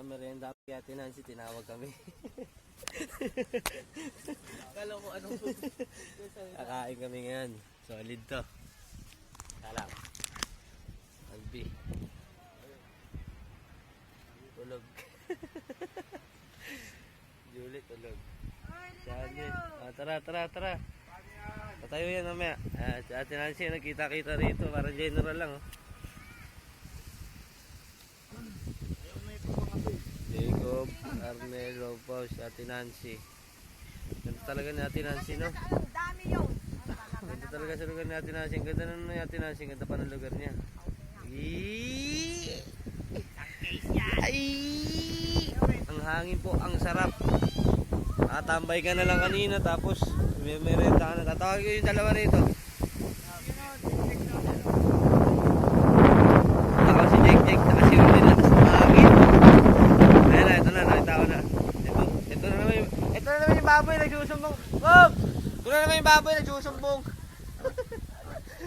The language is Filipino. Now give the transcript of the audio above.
Merienda kaya Nancy, tinawag kami. Kala ko anong Kakain kami ngayon. Solid to. Salam. Albi. Tulog. Julie tulog. Saan tara. Patayo yan mamaya. Si Ate Nancy nagkita-kita rito. Para general lang. Oh. Jacob, Arnel, Paus, Ate Nancy. Ganda talaga ni Ate Nancy, no? Dami yun. Ganda talaga sa lugar ni Ate Nancy. Ganda na ni Ate Nancy. Ganda pa ng lugar niya. Ay! Ang hangin po, ang sarap. Nakatambay ka na lang kanina tapos may merenda ka na. Tatawag ko yung dalawa rito. Ako si Jake, saka si Uli, lakas ng hangin. Ayan na, ito na, nakita ko na. Ito na naman yung baboy nagsusumbong. Bob! Ito na naman yung baboy nagsusumbong.